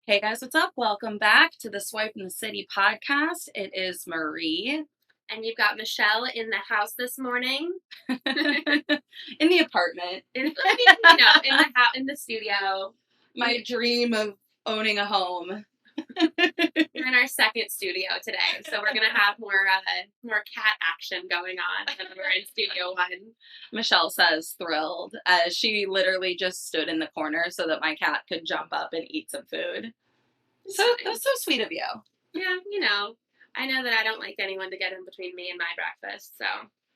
Hey guys, what's up? Welcome back to the Swipe in the City podcast. It is Marie And you've got Michelle in the house this morning. in the apartment. In the studio. My dream of owning a home. We're in our second studio today, so we're gonna have more cat action going on than we're in studio one. Michelle says thrilled as she literally just stood in the corner so that my cat could jump up and eat some food. So that's so sweet of you. Yeah, I know that I don't like anyone to get in between me and my breakfast, so.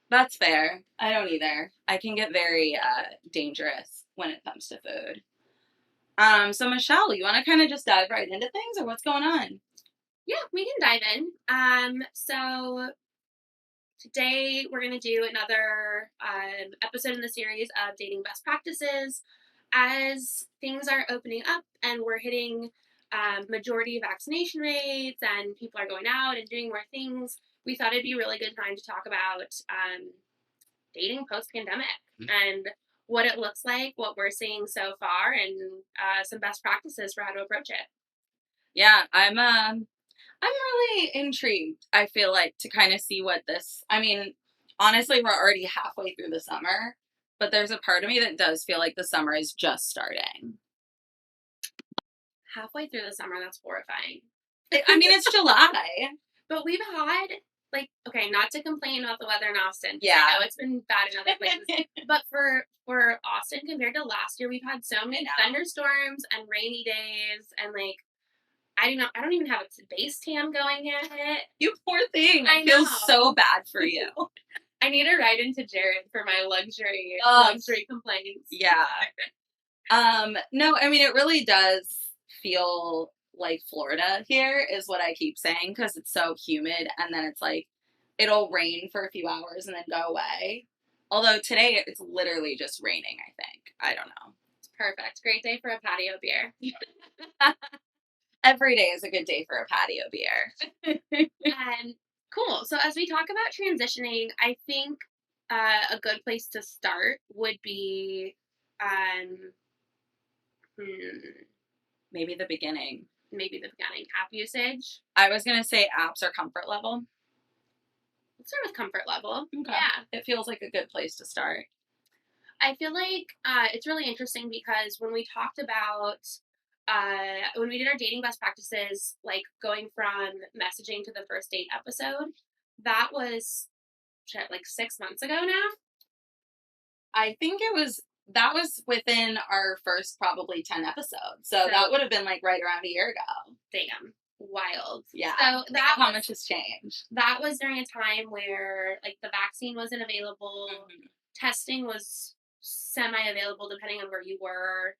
That's fair. I don't either. I can get very dangerous when it comes to food. So Michelle, you want to kind of just dive right into things, or what's going on? Yeah, we can dive in. So today we're gonna do another episode in the series of dating best practices. As things are opening up and we're hitting majority vaccination rates and people are going out and doing more things, we thought it'd be a really good time to talk about dating post-pandemic and what it looks like, what we're seeing so far, and some best practices for how to approach it. Yeah, I'm really intrigued. I feel like to kind of see what this. I mean, honestly, we're already halfway through the summer, but there's a part of me that does feel like the summer is just starting. Halfway through the summer, that's horrifying. I mean, it's July. But we've had, okay, not to complain about the weather in Austin. Yeah. I know it's been bad in other places. But for Austin, compared to last year, we've had so many thunderstorms and rainy days. And, I don't even have a base tan going yet. You poor thing. I feel so bad for you. I need to write into Jared for my luxury complaints. Yeah. No, I mean, it really does feel like Florida here is what I keep saying because it's so humid and then it's like it'll rain for a few hours and then go away. Although today it's literally just raining, I think. I don't know. It's perfect. Great day for a patio beer. Every day is a good day for a patio beer. Cool. So as we talk about transitioning, I think a good place to start would be maybe the beginning. App usage. I was going to say apps or comfort level. Let's start with comfort level. Okay. Yeah. It feels like a good place to start. I feel like it's really interesting because when we talked about, when we did our dating best practices, like going from messaging to the first date episode, that was, 6 months ago now? I think that was within our first probably 10 episodes. So that would have been right around a year ago. Damn. Wild. Yeah. So how much has changed. That was during a time where the vaccine wasn't available. Mm-hmm. Testing was semi-available depending on where you were.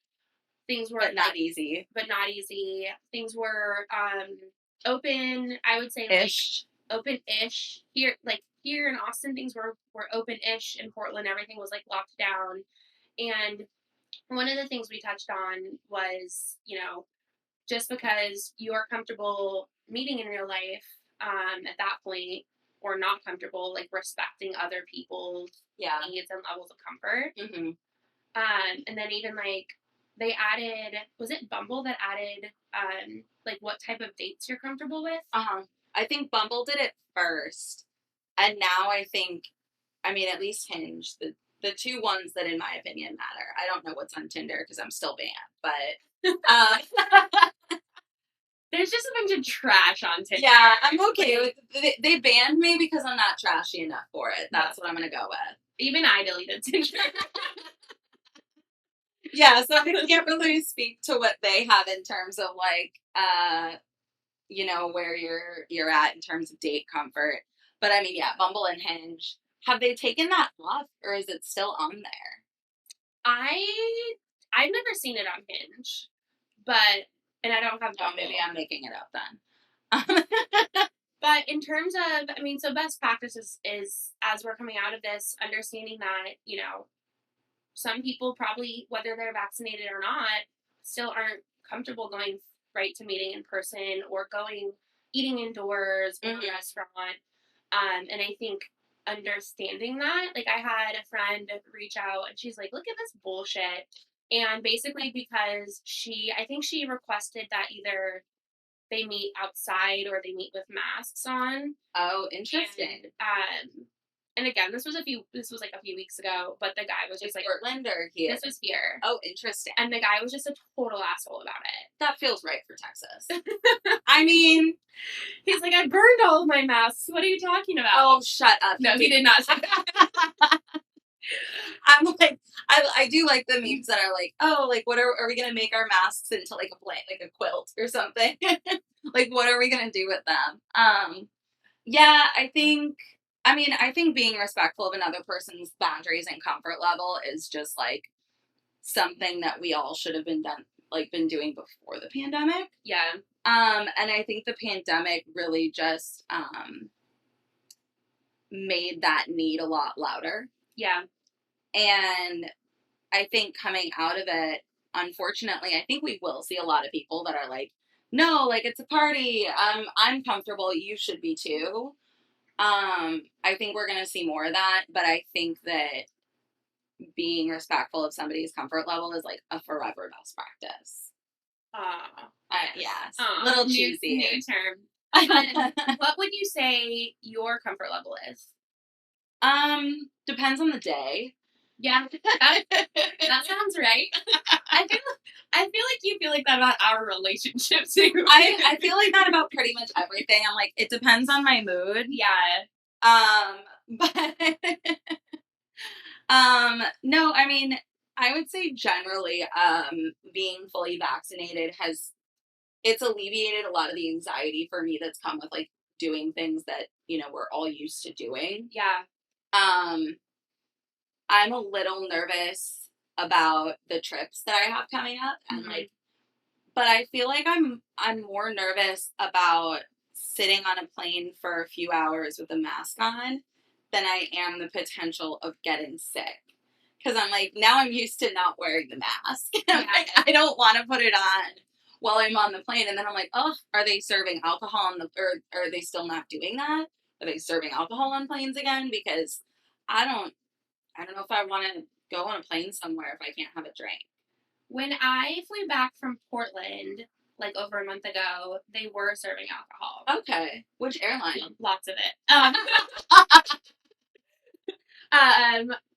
Things were not easy. Things were open, I would say ish. Open-ish. Here in Austin, things were open-ish. In Portland, everything was locked down. And one of the things we touched on was, just because you're comfortable meeting in real life at that point, or not comfortable, respecting other people's needs and levels of comfort. Mm-hmm. And then even they added, was it Bumble that added what type of dates you're comfortable with? I think Bumble did it first, and now I think, I mean, at least Hinge, the two ones that in my opinion matter. I don't know what's on Tinder because I'm still banned, but there's just a bunch of trash on Tinder. Yeah, I'm okay with it. They banned me because I'm not trashy enough for it. That's what I'm going to go with. Even I deleted Tinder. Yeah, so I can't really speak to what they have in terms of where you're at in terms of date comfort. But I mean, yeah, Bumble and Hinge. Have they taken that off or is it still on there? I've never seen it on Hinge, and I don't have Bumble. Maybe I'm making it up then. But in terms of, so best practices is as we're coming out of this, understanding that, some people probably, whether they're vaccinated or not, still aren't comfortable going right to meeting in person or eating indoors in a restaurant. And I think understanding that, I had a friend reach out and she's like, look at this bullshit. And basically because I think she requested that either they meet outside or they meet with masks on. Oh, interesting. And again, this was like a few weeks ago, but the guy was just like, Portland or here? This was here. Oh, interesting. And the guy was just a total asshole about it. That feels right for Texas. I mean, he's like, I burned all of my masks. What are you talking about? Oh, shut up. No, he did not say that. I'm like, I do like the memes that are like, oh, like, what are we going to make our masks into like a blanket, like a quilt or something? Like, what are we going to do with them? Yeah, I think being respectful of another person's boundaries and comfort level is just like something that we all should have been doing before the pandemic. Yeah. And I think the pandemic really just made that need a lot louder. Yeah. And I think coming out of it, unfortunately, I think we will see a lot of people that are like, no, like, it's a party. I'm comfortable. You should be too. I think we're going to see more of that, but I think that being respectful of somebody's comfort level is like a forever best practice. Yes. Little cheesy. New term. What would you say your comfort level is? Depends on the day. Yeah, that sounds right. I feel like you feel like that about our relationship too. I feel like that about pretty much everything. I'm like, it depends on my mood. Yeah. But no, I mean, I would say generally, being fully vaccinated it's alleviated a lot of the anxiety for me that's come with like doing things that, we're all used to doing. Yeah. I'm a little nervous about the trips that I have coming up, and but I feel like I'm more nervous about sitting on a plane for a few hours with a mask on than I am the potential of getting sick. Because I'm like, now I'm used to not wearing the mask. Yeah. Like, I don't want to put it on while I'm on the plane. And then I'm like, oh, are they serving alcohol or are they still not doing that? Are they serving alcohol on planes again? Because I don't know if I want to go on a plane somewhere if I can't have a drink. When I flew back from Portland, like over a month ago, they were serving alcohol. Okay. Which airline? Lots of it.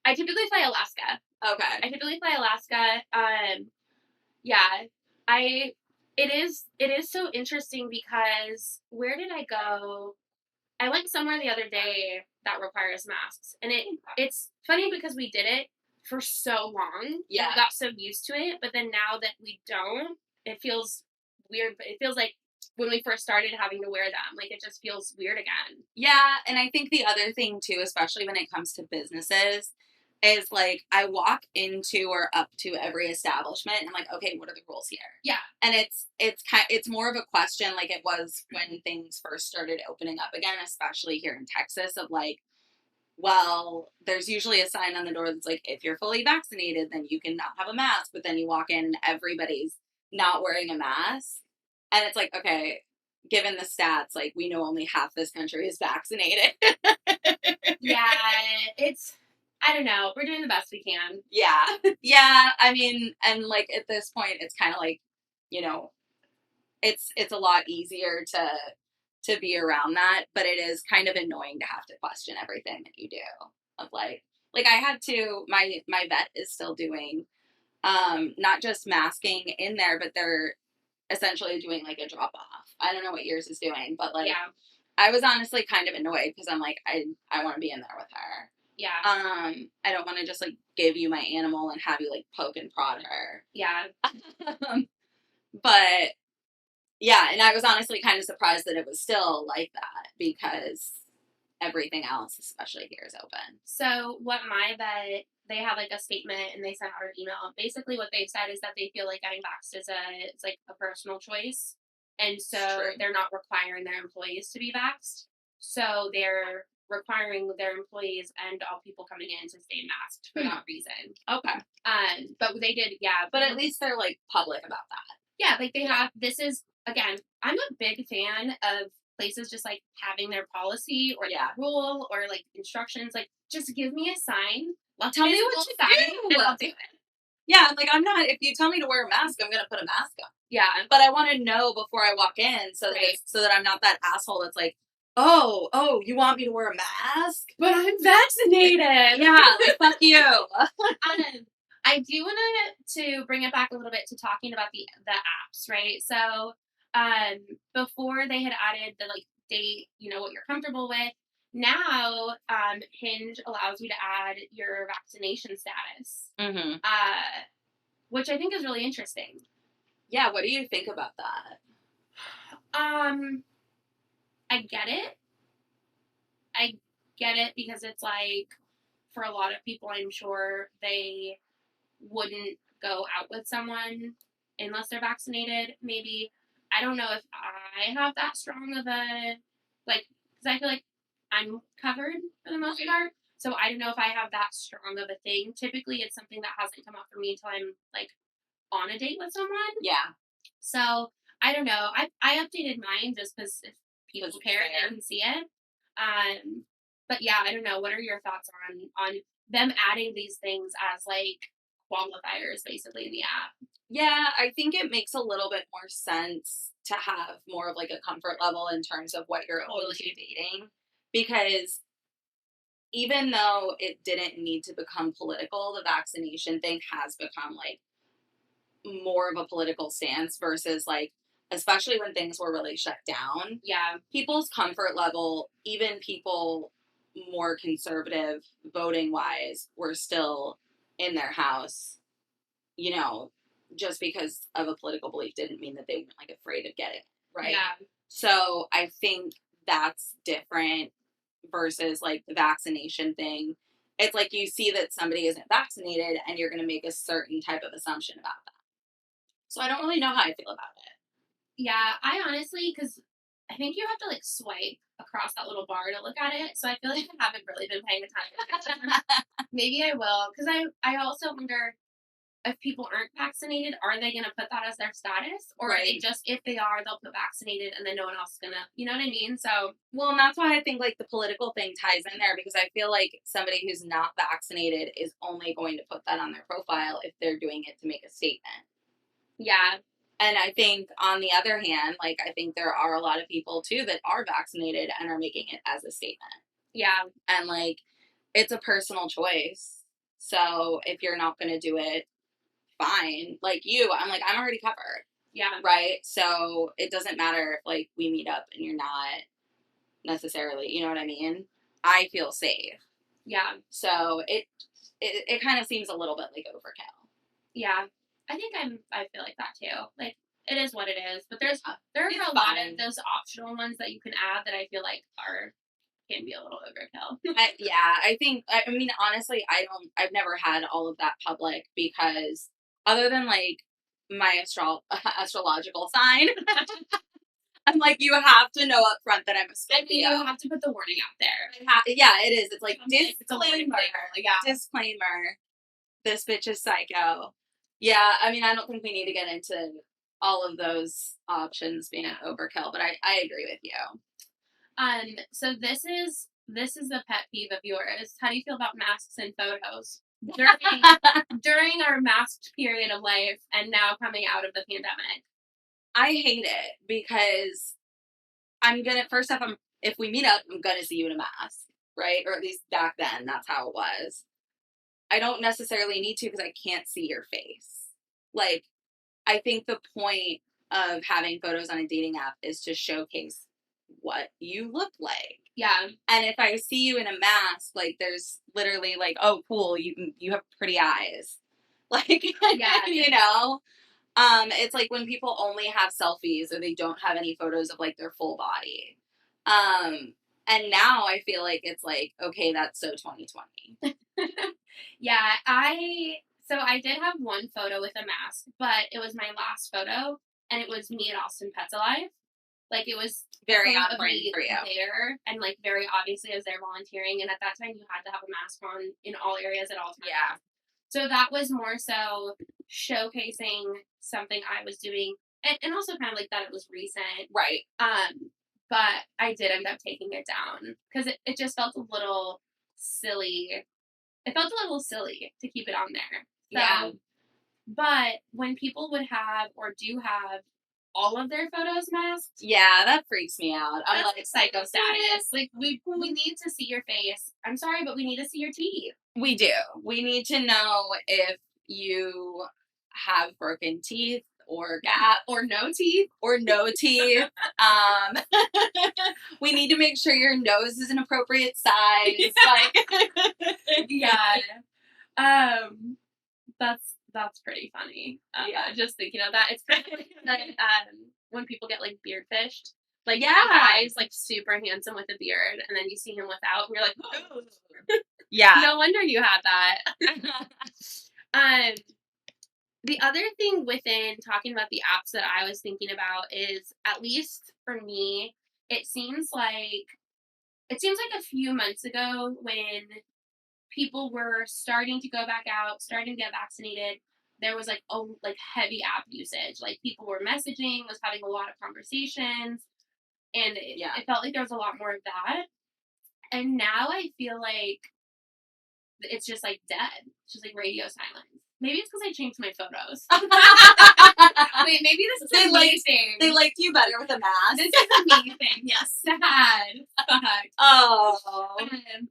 I typically fly Alaska. Okay. I typically fly Alaska. Yeah. It is so interesting because where did I go? I went somewhere the other day that requires masks. And it's funny because we did it for so long. Yeah. We got so used to it. But then now that we don't, it feels weird. But it feels like when we first started having to wear them, like it just feels weird again. Yeah. And I think the other thing too, especially when it comes to businesses, is like I walk into or up to every establishment and I'm like, okay, what are the rules here? Yeah. And it's more of a question like it was when things first started opening up again, especially here in Texas, of like, well, there's usually a sign on the door that's like, if you're fully vaccinated, then you can not have a mask. But then you walk in and everybody's not wearing a mask. And it's like, okay, given the stats, like we know only half this country is vaccinated. Yeah, I don't know. We're doing the best we can. Yeah. Yeah. I mean, and like at this point, it's kind of like, it's a lot easier to be around that, but it is kind of annoying to have to question everything that you do. Of like I had to, my vet is still doing, not just masking in there, but they're essentially doing like a drop off. I don't know what yours is doing, but like, yeah. I was honestly kind of annoyed because I'm like, I want to be in there with her. Yeah. I don't want to just like give you my animal and have you like poke and prod her. Yeah. But yeah, and I was honestly kind of surprised that it was still like that because everything else, especially here, is open. So what my vet, they have like a statement and they sent out an email. Basically what they've said is that they feel like getting vaxxed it's like a personal choice. And so they're not requiring their employees to be vaxxed. So they're requiring their employees and all people coming in to stay masked for that reason. Okay. But they did, yeah. But at least they're like public about that. Yeah, like they have, this is, again, I'm a big fan of places just like having their policy or rule or like instructions. Like, just give me a sign. Tell me what to do. And I'll do it. Yeah, I'm like, I'm not, if you tell me to wear a mask, I'm going to put a mask on. Yeah. But I want to know before I walk in so that Right. so that I'm not that asshole that's like, oh, you want me to wear a mask? But I'm vaccinated. Yeah, like, fuck you. I do want to bring it back a little bit to talking about the apps, right? So, before they had added the like date, what you're comfortable with. Now, Hinge allows you to add your vaccination status, Mm-hmm. which I think is really interesting. Yeah, what do you think about that? I get it. I get it because it's like, for a lot of people, I'm sure they wouldn't go out with someone unless they're vaccinated. Maybe. I don't know if I have that strong of a, like, because I feel like I'm covered for the most part. So I don't know if I have that strong of a thing. Typically, it's something that hasn't come up for me until I'm, like, on a date with someone. Yeah. So I don't know. I updated mine just because if people care, they can see it. But yeah, I don't know. What are your thoughts on them adding these things as like qualifiers basically in the app? Yeah, I think it makes a little bit more sense to have more of like a comfort level in terms of what you're open to dating, because even though it didn't need to become political, the vaccination thing has become like more of a political stance versus like, especially when things were really shut down. Yeah. People's comfort level, even people more conservative voting wise, were still in their house, just because of a political belief didn't mean that they weren't like afraid of getting it, right? Yeah. So I think that's different versus like the vaccination thing. It's like you see that somebody isn't vaccinated and you're going to make a certain type of assumption about that. So I don't really know how I feel about it. Yeah, I honestly, because I think you have to like swipe across that little bar to look at it. So I feel like I haven't really been paying attention. Maybe I will, because I also wonder if people aren't vaccinated, are they going to put that as their status? Or are they just, if they are, they'll put vaccinated and then no one else is going to, you know what I mean? So, well, and that's why I think like the political thing ties in there, because I feel like somebody who's not vaccinated is only going to put that on their profile if they're doing it to make a statement. Yeah. And I think on the other hand, like, I think there are a lot of people too that are vaccinated and are making it as a statement. Yeah. And like, it's a personal choice. So if you're not going to do it, fine. Like you, I'm like, I'm already covered. Yeah. Right. So it doesn't matter if like we meet up and you're not necessarily, you know what I mean? I feel safe. Yeah. So it kind of seems a little bit like overkill. Yeah. I think I feel like that too. Like, it is what it is. But there are a lot of those optional ones that you can add that I feel like can be a little overkill. I think, I mean, honestly, I've never had all of that public, because other than like my astrological sign, I'm like, you have to know up front that I'm a Scorpio. You have to put the warning out there. Yeah, it is. It's like, disclaimer. Yeah. Disclaimer. This bitch is psycho. Yeah, I mean, I don't think we need to get into all of those options being overkill, but I agree with you. So this is a pet peeve of yours. How do you feel about masks and photos during our masked period of life and now coming out of the pandemic? I hate it because first off, if we meet up, I'm gonna see you in a mask, right? Or at least back then, that's how it was. I don't necessarily need to because I can't see your face. Like, I think the point of having photos on a dating app is to showcase what you look like. Yeah. And if I see you in a mask, like, there's literally like, oh, cool, you have pretty eyes. Like, yeah. It's like when people only have selfies or they don't have any photos of like their full body. And now I feel like it's like, okay, that's so 2020. Yeah, I did have one photo with a mask, but it was my last photo, and it was me at Austin Pets Alive. Like, it was very on brand for you there, and like very obviously as they're volunteering, and at that time you had to have a mask on in all areas at all times. Yeah. So that was more so showcasing something I was doing, and also kind of like that it was recent. Right. But I did end up taking it down because it just felt a little silly. It felt a little silly to keep it on there. So, yeah. But when people would have or do have all of their photos masked, Yeah, that freaks me out. I'm that's like, psycho status. Like we need to see your face. I'm sorry, but we need to see your teeth. we do. We need to know if you have broken teeth or gap Or no teeth. or no teeth. Um, we need to make sure your nose is an appropriate size. Like, Yeah. That's pretty funny. Yeah. Just thinking of that. It's kind of like when people get like beard fished. Like Yeah. the guy's like super handsome with a beard, and then you see him without, and you're like, oh. yeah. No wonder you had that. The other thing within talking about the apps that I was thinking about is, at least for me, it seems like a few months ago when people were starting to go back out, starting to get vaccinated, there was like heavy app usage. Like people were messaging, was having a lot of conversations, and it felt like there was a lot more of that. And now I feel like it's just like dead. It's just like radio silence. Maybe it's because I changed my photos. Wait, maybe this is amazing. They liked you better with a mask. This is amazing. Yes, sad. Oh.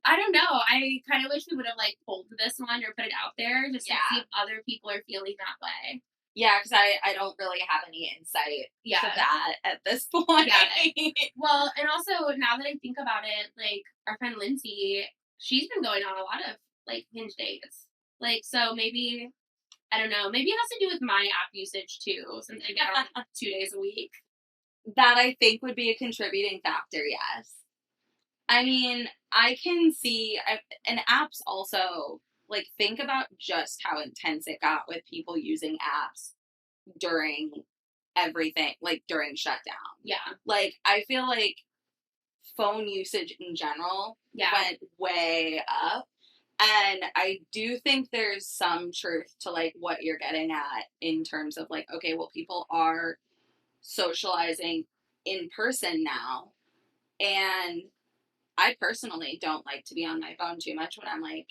I don't know. I kind of wish we would have like pulled this one or put it out there just to see if other people are feeling that way. Yeah, because I don't really have any insight to that at this point. Well, and also now that I think about it, like our friend Lindsay, she's been going on a lot of like Hinge dates. Like, so maybe, I don't know, maybe it has to do with my app usage too, since I get on like 2 days a week. That I think would be a contributing factor, yes. I mean, I can see, and apps also, like, think about just how intense it got with people using apps during everything, like, during shutdown. Yeah. Like, I feel like phone usage in general went way up. And I do think there's some truth to, like, what you're getting at in terms of, like, okay, well, people are socializing in person now. And I personally don't like to be on my phone too much when I'm, like,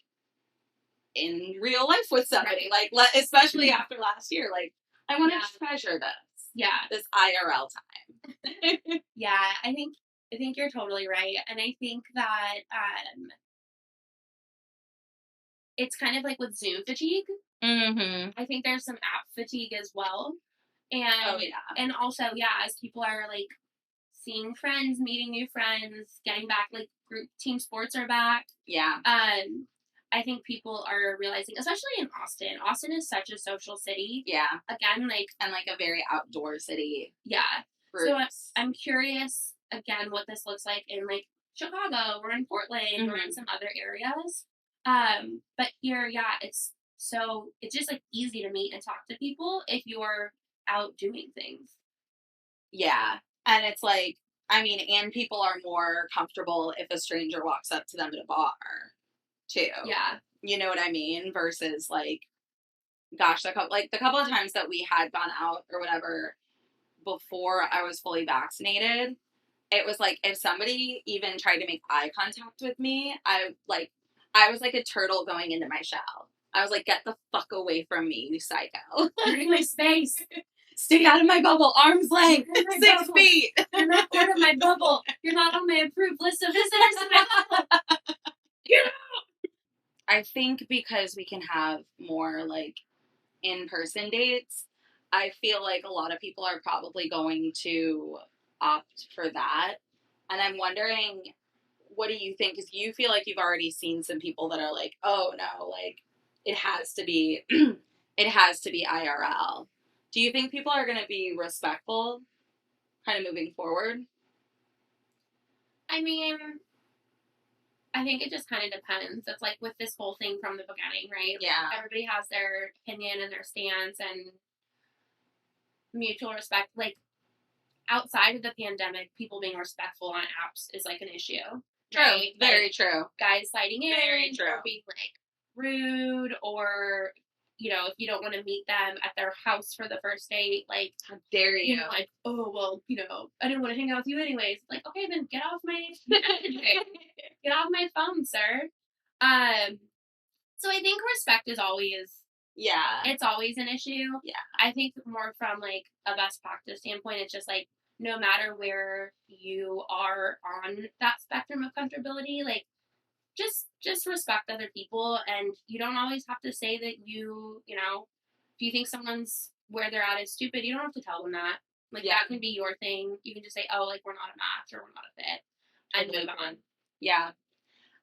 in real life with somebody. Like, especially after last year. Like, I want to treasure this. Yeah. This IRL time. Yeah, I think you're totally right. And I think that it's kind of like with Zoom fatigue. Mm-hmm. I think there's some app fatigue as well. And and also, as people are like seeing friends, meeting new friends, getting back, like group team sports are back. Yeah. I think people are realizing, especially in Austin. Austin is such a social city. Yeah. Again, and like a very outdoor city. Yeah. So I'm curious again what this looks like in like Chicago or in Portland or in some other areas. But here, it's just like easy to meet and talk to people if you're out doing things. Yeah. And it's like, I mean, and people are more comfortable if a stranger walks up to them at a bar, too. Yeah. You know what I mean? Versus, like, gosh, the couple of times that we had gone out or whatever before I was fully vaccinated, it was like, if somebody even tried to make eye contact with me, I was like a turtle going into my shell. I was like, get the fuck away from me, you psycho. You're in my space. Stay out of my bubble. Arm's length. 6 feet. You're not part of my bubble. You're not on my approved list of visitors in my bubble. Get out. I think because we can have more, like, in-person dates, I feel like a lot of people are probably going to opt for that. And I'm wondering, what do you think? Because you feel like you've already seen some people that are like, oh, no, like, it has to be IRL. Do you think people are going to be respectful kind of moving forward? I mean, I think it just kind of depends. It's like with this whole thing from the beginning, right? Yeah. Like everybody has their opinion and their stance and mutual respect. Like outside of the pandemic, people being respectful on apps is like an issue. True. Right? Very like, true. Guys sliding in. Very true. Or being like rude or, if you don't want to meet them at their house for the first date, like, how dare you? Like, oh, well, I didn't want to hang out with you anyways. Like, okay, then get off my phone, sir. So I think respect is always Yeah. it's always an issue. Yeah. I think more from like a best practice standpoint, it's just like no matter where you are on that spectrum of comfortability, like just respect other people, and you don't always have to say that you know, if you think someone's where they're at is stupid, you don't have to tell them that. Like Yeah. that can be your thing. You can just say, oh, like we're not a match or we're not a fit, and move on. Yeah.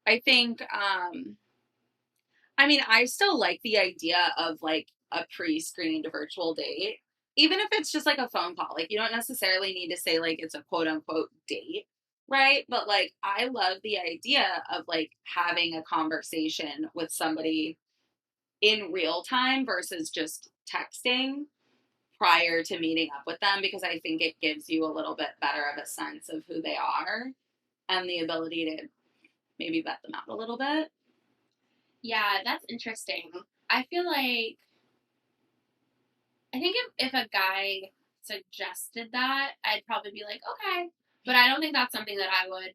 I think, I mean, I still like the idea of like a pre-screened virtual date, even if it's just like a phone call. Like, you don't necessarily need to say like it's a quote unquote date, right? But like, I love the idea of like having a conversation with somebody in real time versus just texting prior to meeting up with them, because I think it gives you a little bit better of a sense of who they are and the ability to maybe vet them out a little bit. Yeah, that's interesting. I feel like I think if a guy suggested that, I'd probably be like, okay. But I don't think that's something that I would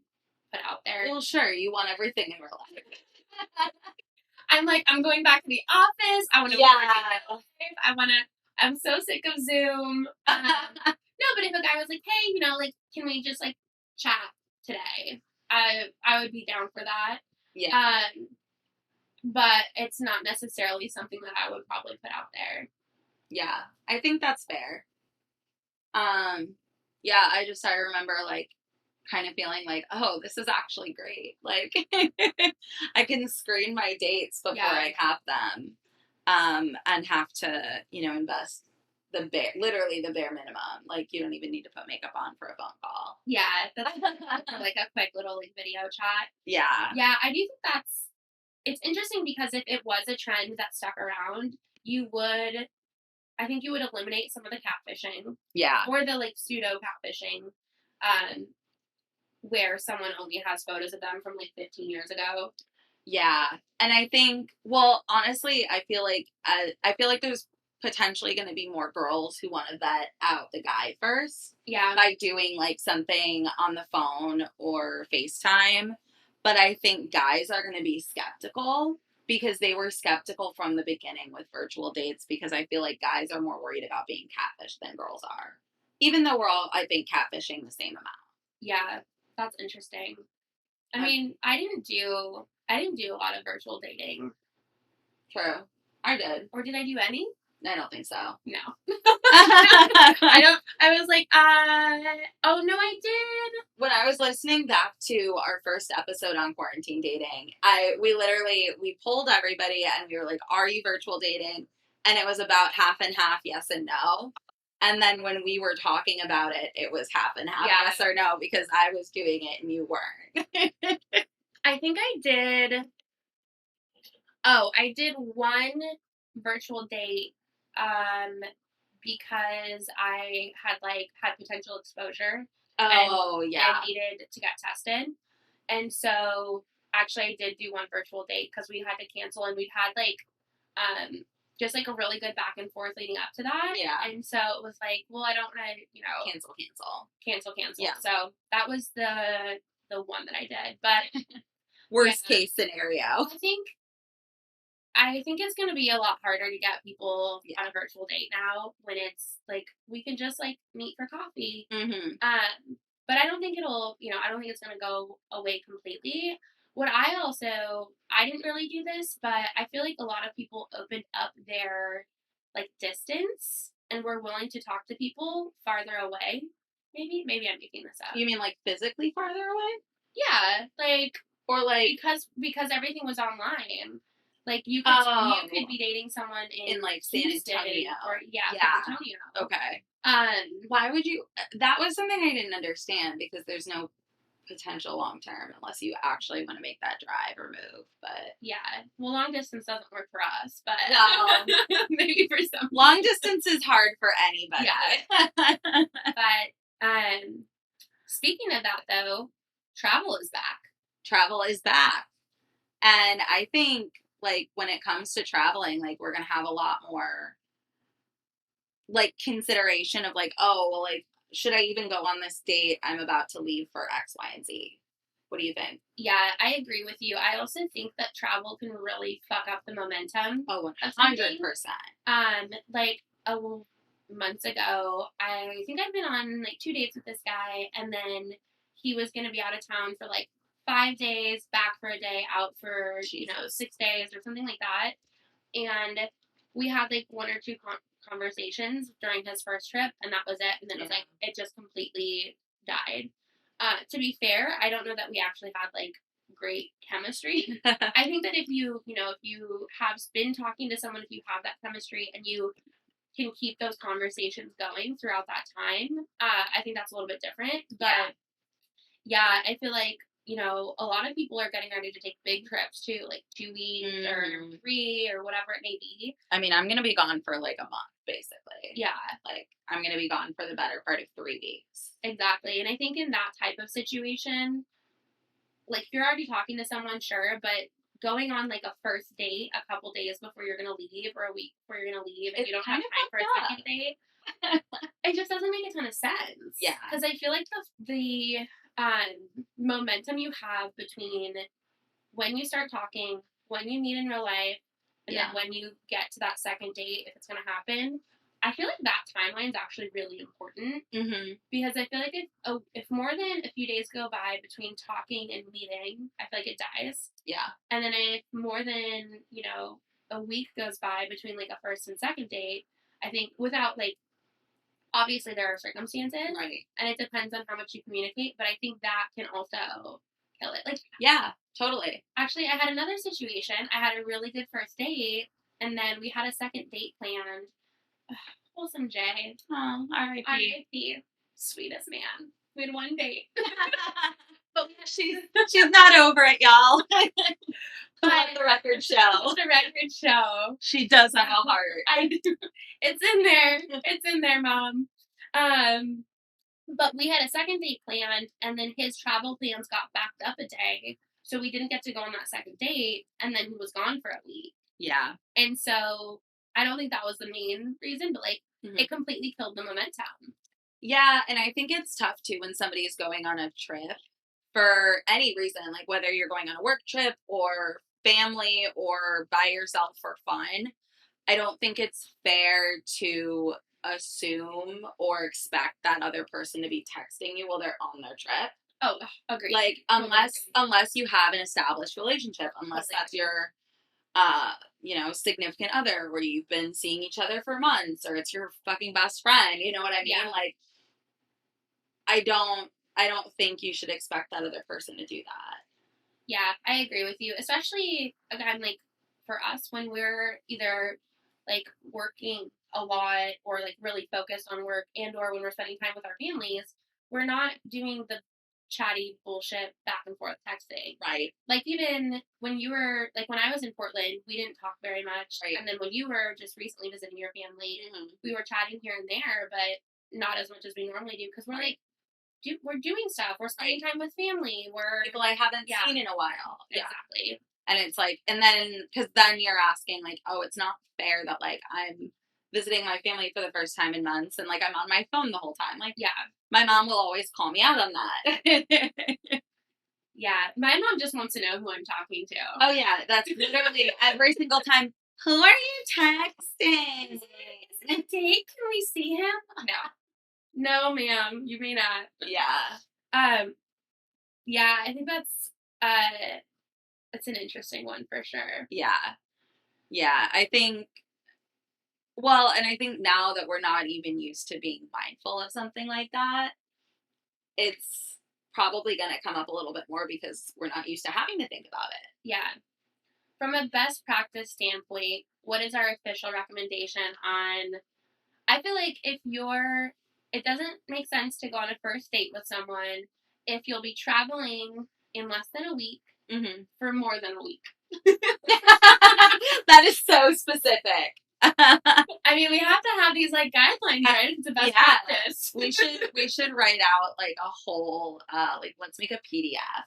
put out there. Well, sure, you want everything in real life. I'm like, I'm going back to the office. I want to work in my life. I'm so sick of Zoom. No, but if a guy was like, hey, you know, like, can we just like chat today? I would be down for that. Yeah. But it's not necessarily something that I would probably put out there. Yeah, I think that's fair. Yeah, I remember like kind of feeling like, oh, this is actually great. Like I can screen my dates before I have them. And have to, you know, invest literally the bare minimum. Like you don't even need to put makeup on for a phone call. Yeah, that's like a quick little like video chat. Yeah. Yeah, I do think it's interesting because if it was a trend that stuck around, I think you would eliminate some of the catfishing. Yeah. Or the like pseudo catfishing, where someone only has photos of them from like 15 years ago. Yeah. And I think, well, honestly, I feel like there's potentially going to be more girls who want to vet out the guy first. Yeah. By doing like something on the phone or FaceTime. But I think guys are going to be skeptical because they were skeptical from the beginning with virtual dates, because I feel like guys are more worried about being catfished than girls are. Even though we're all, I think, catfishing the same amount. Yeah, that's interesting. I mean, I didn't do a lot of virtual dating. True. I did. Or did I do any? I don't think so. No. I was like, oh no, I did. When I was listening back to our first episode on quarantine dating, we polled everybody and we were like, are you virtual dating? And it was about half and half, yes and no. And then when we were talking about it, it was half and half, yes or no, because I was doing it and you weren't. I think I did. Oh, I did one virtual date because I had potential exposure. Oh, yeah. And needed to get tested. And so actually I did do one virtual date because we had to cancel, and we'd had just like a really good back and forth leading up to that. Yeah. And so it was like, well, I don't want to, you know, cancel. Yeah. So that was the one that I did. But worst case scenario. I think it's going to be a lot harder to get people on a virtual date now when it's like we can just like meet for coffee. Mm-hmm. But I don't think I don't think it's going to go away completely. I didn't really do this, but I feel like a lot of people opened up their like distance and were willing to talk to people farther away. Maybe I'm making this up. You mean like physically farther away? Yeah, like or like because everything was online. Like you could be dating someone in like San Antonio or San Antonio. Okay. Why would you? That was something I didn't understand, because there's no potential long term unless you actually want to make that drive or move. But yeah, well, long distance doesn't work for us, but maybe for some. Long distance is hard for anybody. Yeah. But speaking of that, though, travel is back. Travel is back, and I think like when it comes to traveling, like we're gonna have a lot more like consideration of like, oh, well, like should I even go on this date? I'm about to leave for X, Y, and Z. What do you think? Yeah, I agree with you. I also think that travel can really fuck up the momentum. Oh, of 100%. something. Like months ago, I think I'd been on like 2 dates with this guy, and then he was going to be out of town for like 5 days, back for a day, out for, you know, 6 days or something like that. And we had like one or two conversations during his first trip, and that was it. And then it was like, it just completely died. To be fair, I don't know that we actually had like great chemistry. I think that if you have been talking to someone, if you have that chemistry and you can keep those conversations going throughout that time, I think that's a little bit different. But yeah, I feel like, you know, a lot of people are getting ready to take big trips too, like 2 weeks or 3 or whatever it may be. I mean, I'm going to be gone for like a month, basically. Yeah. Like, I'm going to be gone for the better part of 3 weeks. Exactly. And I think in that type of situation, like, if you're already talking to someone, sure, but going on like a first date a couple days before you're going to leave, or a week before you're going to leave, and you don't have time for a second date, it just doesn't make a ton of sense. Yeah. Because I feel like the momentum you have between when you start talking, when you meet in real life, and then when you get to that second date, if it's going to happen, I feel like that timeline is actually really important. Mm-hmm. Because I feel like if more than a few days go by between talking and meeting, I feel like it dies. Yeah. And then if more than, you know, a week goes by between like a first and second date, I think without like, obviously there are circumstances. Right. And it depends on how much you communicate, but I think that can also kill it. Like, yeah, totally. Actually, I had another situation. I had a really good first date, and then we had a second date planned. Wholesome Jay. Oh, R.I.P. R.I.P. Sweetest man. We had one date. But she's not over it, y'all. Let the record show. The record show. She does have a heart. I do. It's in there. It's in there, Mom. But we had a second date planned, and then his travel plans got backed up a day. So we didn't get to go on that second date, and then he was gone for a week. Yeah. And so I don't think that was the main reason, but like it completely killed the momentum. Yeah, and I think it's tough too when somebody is going on a trip for any reason, like whether you're going on a work trip or family or by yourself for fun. I don't think it's fair to assume or expect that other person to be texting you while they're on their trip. Oh, agreed. Like unless you have an established relationship, unless that's your you know, significant other where you've been seeing each other for months, or it's your fucking best friend, you know what I mean? Yeah. Like I don't think you should expect that other person to do that. Yeah, I agree with you. Especially again, like for us when we're either like working a lot or like really focused on work, and or when we're spending time with our families, we're not doing the chatty bullshit back and forth texting. Right. Like even when you were like when I was in Portland, we didn't talk very much. Right. And then when you were just recently visiting your family, we were chatting here and there, but not as much as we normally do because we're like we're doing stuff. We're spending time with family. We're people I haven't seen in a while. Exactly. And it's like, and then, because then you're asking, like, oh, it's not fair that, like, I'm visiting my family for the first time in months and, like, I'm on my phone the whole time. Like, my mom will always call me out on that. Yeah. My mom just wants to know who I'm talking to. Oh, yeah. That's literally every single time. Who are you texting? Is it a date? Can we see him? No. No, ma'am. You may not. Yeah. Yeah, I think that's an interesting one for sure. Yeah. Yeah. I think, well, and I think now that we're not even used to being mindful of something like that, it's probably going to come up a little bit more because we're not used to having to think about it. Yeah. From a best practice standpoint, what is our official recommendation on, I feel like it doesn't make sense to go on a first date with someone if you'll be traveling in less than a week for more than a week. That is so specific. I mean, we have to have these like guidelines, right? It's a best practice. we should write out like a whole like let's make a PDF.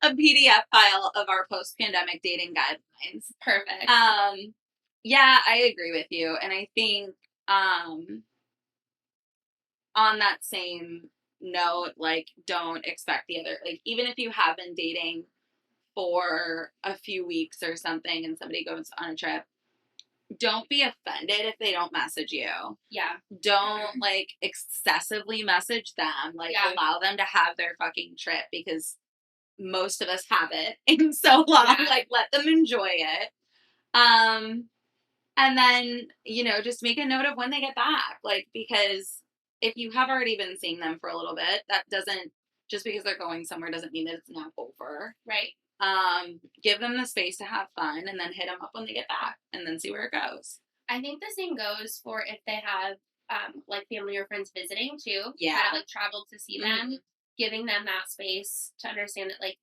A PDF file of our post-pandemic dating guidelines. Perfect. Yeah, I agree with you, and I think on that same no, like, don't expect the other, like, even if you have been dating for a few weeks or something and somebody goes on a trip, don't be offended if they don't message you. Yeah. Don't, like, excessively message them. Like, Yeah. allow them to have their fucking trip, because most of us haven't in so long. Yeah. Like, let them enjoy it. And then, you know, just make a note of when they get back. Like, because if you have already been seeing them for a little bit, that doesn't, just because they're going somewhere doesn't mean that it's now over. Right. Give them the space to have fun, and then hit them up when they get back, and then see where it goes. I think the same goes for if they have, like, family or friends visiting, too. Yeah. That, like, traveled to see them, giving them that space to understand that, like,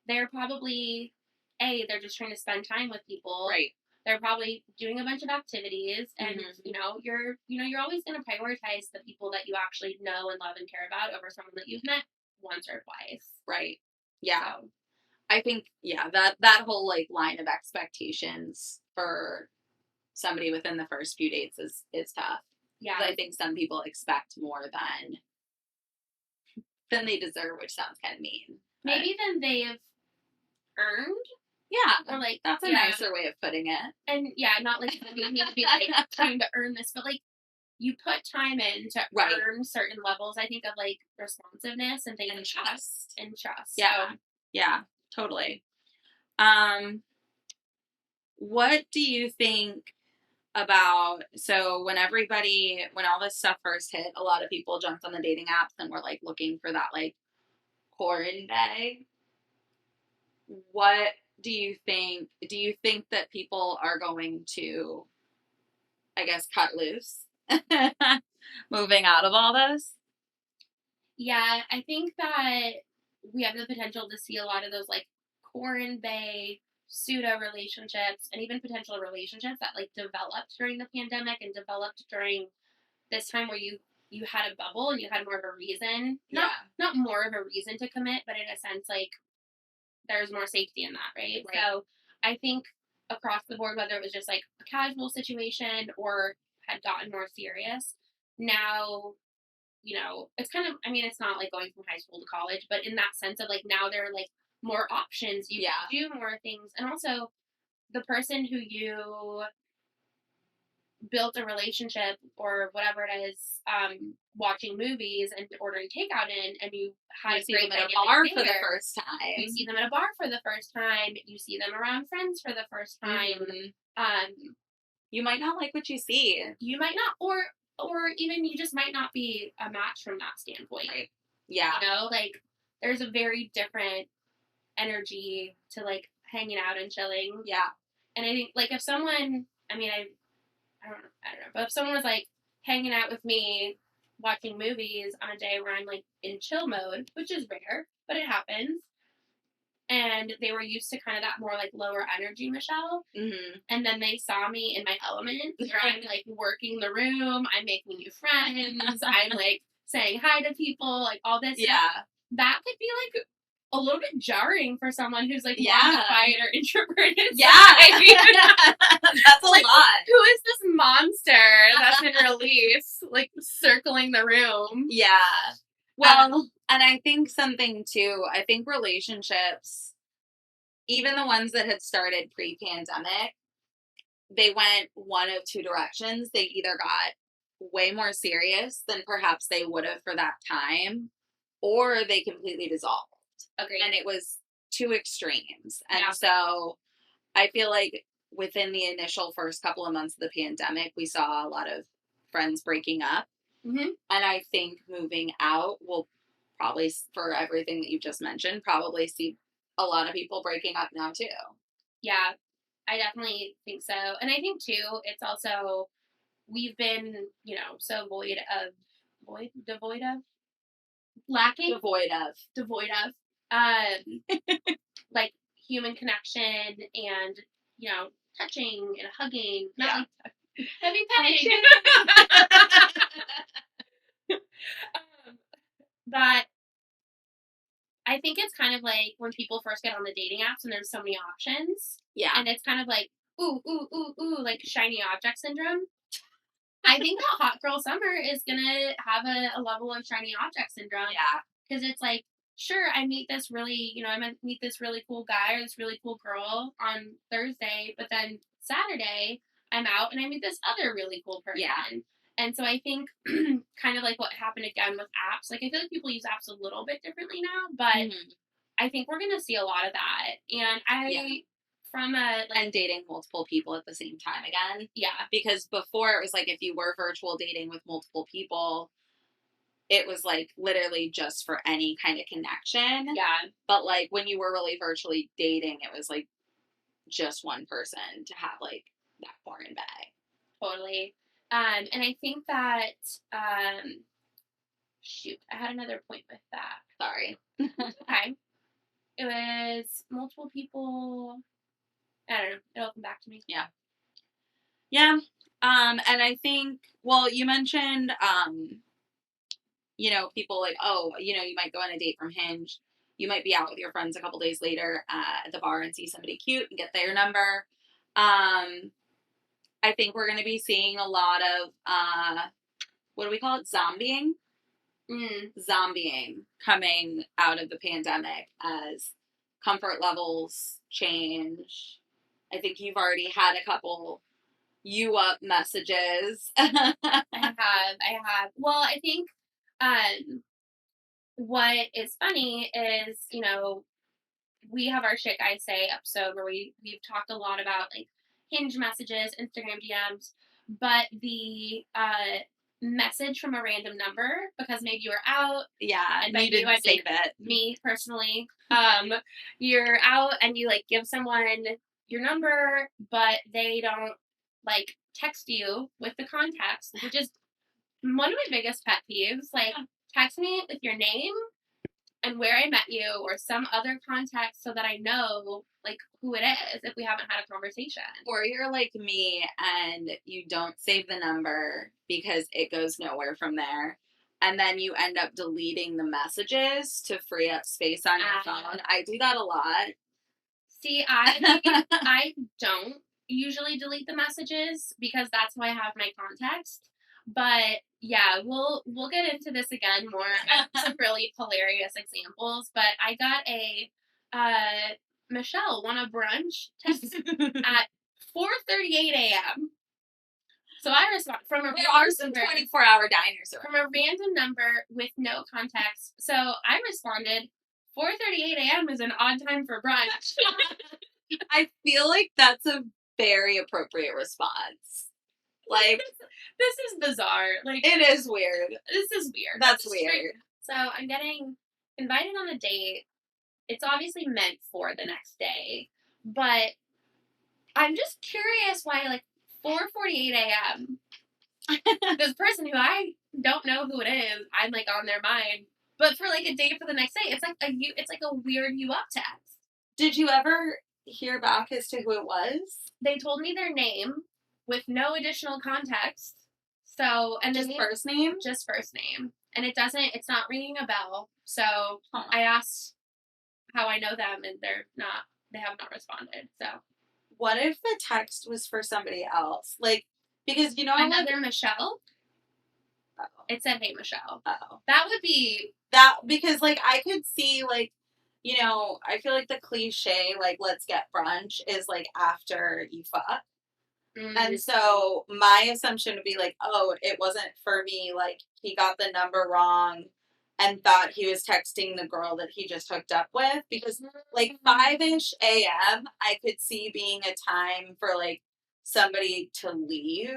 they're probably, they're just trying to spend time with people. Right. They're probably doing a bunch of activities, and, Mm-hmm. you're always going to prioritize the people that you actually know and love and care about over someone that you've met once or twice. Right. Yeah. So, I think, yeah, that whole, like, line of expectations for somebody within the first few dates is tough. yeah. 'Cause I think some people expect more than they deserve, which sounds kind of mean. But Maybe then they've earned, yeah, or, like, that's a nicer way of putting it. And, yeah, not, like, you need to be, like, trying to earn this, but, like, you put time in to Right. earn certain levels, I think, of, like, responsiveness and things And like trust. that. And trust. Yeah. So, Yeah, totally. What do you think about, so when all this stuff first hit, a lot of people jumped on the dating apps and were, like, looking for that, like, corn bag. What do you think that people are going to, I guess, cut loose moving out of all this? yeah, I think that we have the potential to see a lot of those, like, Corin Bay pseudo relationships, and even potential relationships that, like, developed during the pandemic and developed during this time where you had a bubble and you had more of a reason, not more of a reason to commit, but in a sense, like, there's more safety in that, right? So I think across the board, whether it was just, like, a casual situation or had gotten more serious, now, it's kind of, I mean, it's not like going from high school to college, but in that sense of, like, now there are, like, more options. You can do more things. And also, the person who you built a relationship or whatever it is, watching movies and ordering takeout in, and you had You a see great them at a dynamic bar for there. the first time. You see them at a bar for the first time. You see them around friends for the first time. You might not like what you see. You might not, or even you just might not be a match from that standpoint. Right. Yeah. Like, there's a very different energy to, like, hanging out and chilling. Yeah. And I think, like, if someone, I mean, I don't know, but if someone was, like, hanging out with me watching movies on a day where I'm, like, in chill mode, which is rare, but it happens, and they were used to kind of that more, like, lower energy Michelle, and then they saw me in my element, where I'm, like, working the room, I'm making new friends, I'm, like, saying hi to people, like, all this stuff, that could be, like, a little bit jarring for someone who's, like, more quiet or introverted. That's a like, lot. Who is this monster that's been released, like, circling the room? Yeah. Well, and I think something too, I think relationships, even the ones that had started pre-pandemic, they went one of two directions. They either got way more serious than perhaps they would have for that time, or they completely dissolved. Agreed. And it was two extremes. And so I feel like within the initial first couple of months of the pandemic, we saw a lot of friends breaking up. And I think moving out will probably, for everything that you just mentioned, probably see a lot of people breaking up now too. Yeah, I definitely think so. And I think too, it's also, we've been, so devoid of, like, human connection and, touching and hugging. Not like heavy petting. But I think it's kind of like when people first get on the dating apps and there's so many options. Yeah. And it's kind of like, ooh, like shiny object syndrome. I think that hot girl summer is gonna have a level of shiny object syndrome. Yeah. Because it's like, sure, I meet this really, I might meet this really cool guy or this really cool girl on Thursday, but then Saturday I'm out and I meet this other really cool person. Yeah. And so I think kind of like what happened again with apps, like I feel like people use apps a little bit differently now, but I think we're gonna see a lot of that. And from a like, and dating multiple people at the same time again. Yeah. Because before it was like if you were virtual dating with multiple people, it was like literally just for any kind of connection. Yeah. But like when you were really virtually dating, it was like just one person to have like that foreign bag. Totally. And I think that shoot, I had another point with that. Sorry. Okay. It was multiple people. I don't know. It'll come back to me. Yeah. Yeah. And I think, well, you mentioned, people like, oh, you might go on a date from Hinge. You might be out with your friends a couple days later at the bar and see somebody cute and get their number. I think we're going to be seeing a lot of, what do we call it? Zombieing? Zombieing coming out of the pandemic as comfort levels change. I think you've already had a couple you up messages. I have. Well, I think what is funny is, we have our Shit Guys Say episode where we've talked a lot about like Hinge messages, Instagram DMs, but the message from a random number because maybe you were out. Yeah, and by you didn't save it. Me personally, you're out and you like give someone your number, but they don't like text you with the context, which is one of my biggest pet peeves. Like, text me with your name and where I met you or some other context so that I know like who it is if we haven't had a conversation. Or you're like me and you don't save the number because it goes nowhere from there. And then you end up deleting the messages to free up space on your phone. I do that a lot. See, I don't usually delete the messages because that's how I have my context. But yeah, we'll get into this again more. Some really hilarious examples. But I got a Michelle want a brunch text at 4:38 a.m. So I respond from a there are some 24-hour diners from a random number with no context. So I responded, 4:38 a.m. is an odd time for brunch. I feel like that's a very appropriate response. Like, this is bizarre. Like, it is weird. This is weird. That's weird. So I'm getting invited on a date. It's obviously meant for the next day, but I'm just curious why, like, 4:48 a.m. this person who I don't know who it is, I'm like on their mind. But for like a date for the next day, it's like a weird you up text. Did you ever hear back as to who it was? They told me their name with no additional context. So, and just first name? Just first name. And it's not ringing a bell. So I asked how I know them and they have not responded. So. What if the text was for somebody else? Like, because another Michelle? Oh. It said, hey, Michelle. Oh. That would be. Because, like, I could see, like, I feel like the cliche, like, let's get brunch is, like, after you fuck. Mm-hmm. And so my assumption would be, like, oh, it wasn't for me. Like, he got the number wrong and thought he was texting the girl that he just hooked up with. Because, like, 5-ish a.m., I could see being a time for, like, somebody to leave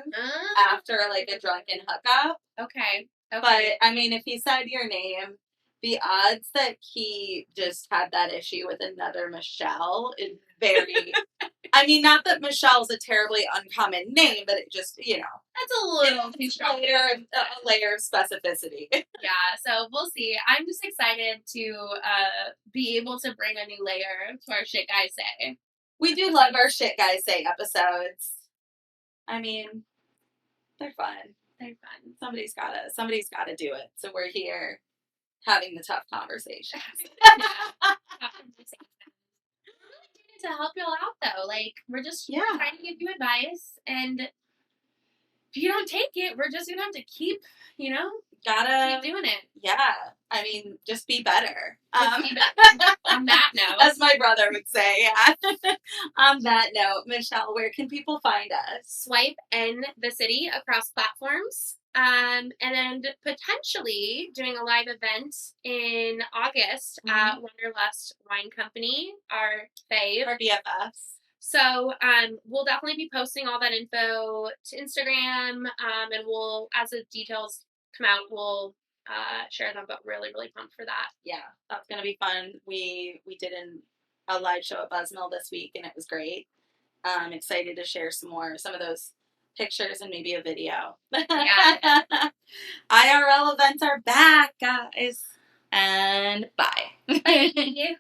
after, like, a drunken hookup. Okay. But, I mean, if he said your name, the odds that he just had that issue with another Michelle is very... I mean, not that Michelle's a terribly uncommon name, but it just, That's a little too strong. A layer of specificity. Yeah, so we'll see. I'm just excited to be able to bring a new layer to our Shit Guys Say. We do love our Shit Guys Say episodes. I mean, they're fun. They're fun. Somebody's gotta do it. So we're here having the tough conversations. To help y'all out though, like we're just trying to give you advice, and if you don't take it, we're just gonna have to keep, keep Gotta, doing it. yeah. I mean, just be better. Just be better. On that note, as my brother would say. Yeah. On that note, Michelle, where can people find us? Swipe in the city across platforms. And then potentially doing a live event in August at Wanderlust Wine Company, our fave. Our BFFs. So we'll definitely be posting all that info to Instagram, and we'll, as the details come out, we'll share them. But really, really pumped for that. Yeah, that's gonna be fun. We did a live show at Buzzmill this week, and it was great. I'm excited to share some of those pictures and maybe a video. Yeah. IRL events are back, guys. And bye. Bye.